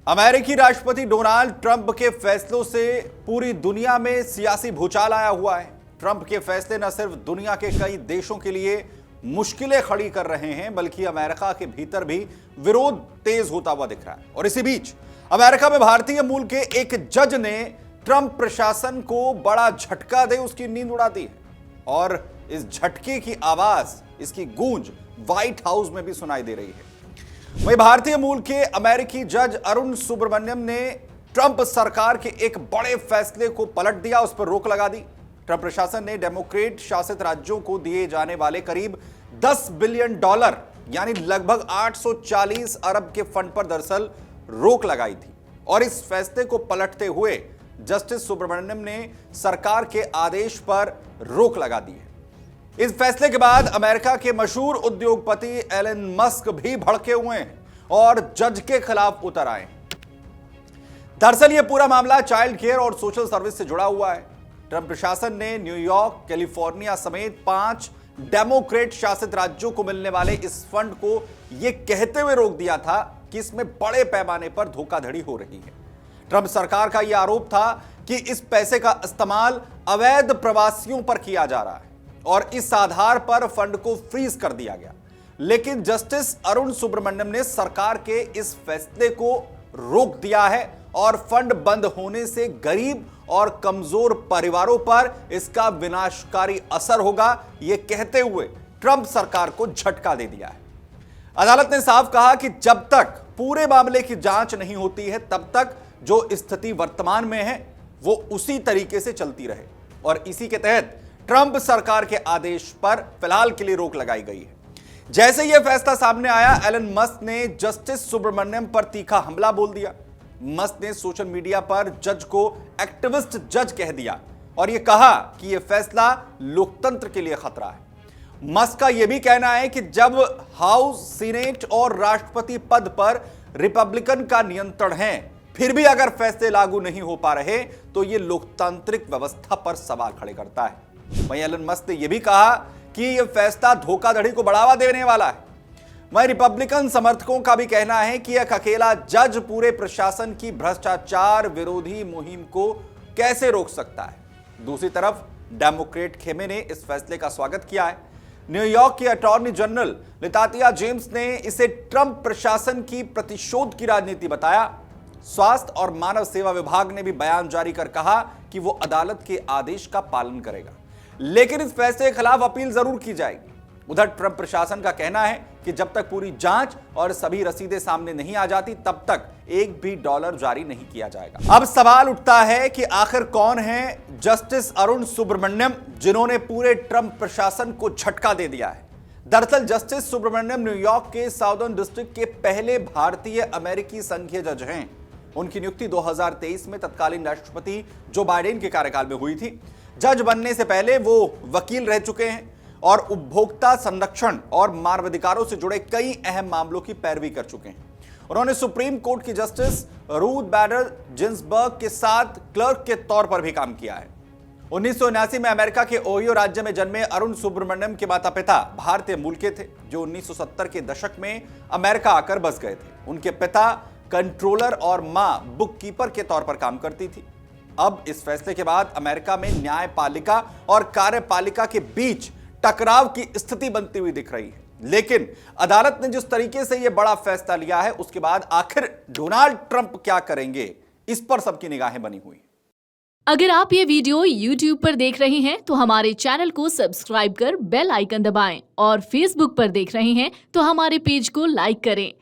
अमेरिकी राष्ट्रपति Donald Trump के फैसलों से पूरी दुनिया में सियासी भूचाल आया हुआ है। ट्रंप के फैसले न सिर्फ दुनिया के कई देशों के लिए मुश्किलें खड़ी कर रहे हैं, बल्कि अमेरिका के भीतर भी विरोध तेज होता हुआ दिख रहा है। और इसी बीच अमेरिका में भारतीय मूल के एक जज ने ट्रंप प्रशासन को बड़ा झटका दे उसकी नींद उड़ा दी है। और इस झटके की आवाज, इसकी गूंज व्हाइट हाउस में भी सुनाई दे रही है। वहीं भारतीय मूल के अमेरिकी जज अरुण सुब्रमण्यम ने ट्रंप सरकार के एक बड़े फैसले को पलट दिया, उस पर रोक लगा दी। ट्रंप प्रशासन ने डेमोक्रेट शासित राज्यों को दिए जाने वाले करीब $10 बिलियन यानी लगभग 840 अरब के फंड पर दरअसल रोक लगाई थी। और इस फैसले को पलटते हुए जस्टिस सुब्रमण्यम ने सरकार के आदेश पर रोक लगा दी है। इस फैसले के बाद अमेरिका के मशहूर उद्योगपति एलन मस्क भी भड़के हुए हैं और जज के खिलाफ उतर आए। दरअसल यह पूरा मामला चाइल्ड केयर और सोशल सर्विस से जुड़ा हुआ है। ट्रंप प्रशासन ने न्यूयॉर्क, कैलिफोर्निया समेत 5 डेमोक्रेट शासित राज्यों को मिलने वाले इस फंड को यह कहते हुए रोक दिया था कि इसमें बड़े पैमाने पर धोखाधड़ी हो रही है। ट्रंप सरकार का यह आरोप था कि इस पैसे का इस्तेमाल अवैध प्रवासियों पर किया जा रहा है और इस आधार पर फंड को फ्रीज कर दिया गया। लेकिन जस्टिस अरुण सुब्रमण्यम ने सरकार के इस फैसले को रोक दिया है और फंड बंद होने से गरीब और कमजोर परिवारों पर इसका विनाशकारी असर होगा, यह कहते हुए ट्रंप सरकार को झटका दे दिया है। अदालत ने साफ कहा कि जब तक पूरे मामले की जांच नहीं होती है, तब तक जो स्थिति वर्तमान में है वो उसी तरीके से चलती रहे। और इसी के तहत ट्रंप सरकार के आदेश पर फिलहाल के लिए रोक लगाई गई है। जैसे यह फैसला सामने आया, एलन मस्क ने जस्टिस सुब्रमण्यम पर तीखा हमला बोल दिया। मस्क ने सोशल मीडिया पर जज को एक्टिविस्ट जज कह दिया और यह कहा कि यह फैसला लोकतंत्र के लिए खतरा है। मस्क का यह भी कहना है कि जब हाउस, सीनेट और राष्ट्रपति पद पर रिपब्लिकन का नियंत्रण है, फिर भी अगर फैसले लागू नहीं हो पा रहे तो यह लोकतांत्रिक व्यवस्था पर सवाल खड़े करता है। वहीं एलन मस्क ने यह भी कहा कि यह फैसला धोखाधड़ी को बढ़ावा देने वाला है। वहीं रिपब्लिकन समर्थकों का भी कहना है कि एक अकेला जज पूरे प्रशासन की भ्रष्टाचार विरोधी मुहिम को कैसे रोक सकता है। दूसरी तरफ डेमोक्रेट खेमे ने इस फैसले का स्वागत किया है। न्यूयॉर्क की अटॉर्नी जनरल लितातिया जेम्स ने इसे ट्रंप प्रशासन की प्रतिशोध की राजनीति बताया। स्वास्थ्य और मानव सेवा विभाग ने भी बयान जारी कर कहा कि वो अदालत के आदेश का पालन करेगा, लेकिन इस फैसले के खिलाफ अपील जरूर की जाएगी। उधर ट्रंप प्रशासन का कहना है कि जब तक पूरी जांच और सभी रसीदें सामने नहीं आ जाती, तब तक $1 भी जारी नहीं किया जाएगा। अब सवाल उठता है कि आखिर कौन है जस्टिस अरुण सुब्रमण्यम, जिन्होंने पूरे ट्रंप प्रशासन को झटका दे दिया है। दरअसल जस्टिस सुब्रमण्यम न्यूयॉर्क के साउदर्न डिस्ट्रिक्ट के पहले भारतीय अमेरिकी संघीय जज हैं। उनकी नियुक्ति 2023 में तत्कालीन राष्ट्रपति जो बाइडेन के कार्यकाल में हुई थी। जज बनने से पहले वो वकील रह चुके हैं और उपभोक्ता संरक्षण और मानवाधिकारों से जुड़े कई अहम मामलों की पैरवी कर चुके हैं। उन्होंने सुप्रीम कोर्ट की जस्टिस रूथ बैडर जिन्सबर्ग के साथ क्लर्क के तौर पर भी काम किया है। 1979 में अमेरिका के ओहियो राज्य में जन्मे अरुण सुब्रमण्यम के माता पिता भारतीय मूल के थे, जो 1970 के दशक में अमेरिका आकर बस गए थे। उनके पिता कंट्रोलर और मां बुक कीपर के तौर पर काम करती थी। अब इस फैसले के बाद अमेरिका में न्यायपालिका और कार्यपालिका के बीच टकराव की स्थिति बनती हुई दिख रही है। लेकिन अदालत ने जिस तरीके से यह बड़ा फैसला लिया है, उसके बाद आखिर डोनाल्ड ट्रंप क्या करेंगे, इस पर सबकी निगाहें बनी हुई। अगर आप ये वीडियो YouTube पर देख रहे हैं तो हमारे चैनल को सब्सक्राइब कर बेल आइकन दबाएं और Facebook पर देख रहे हैं तो हमारे पेज को लाइक करें।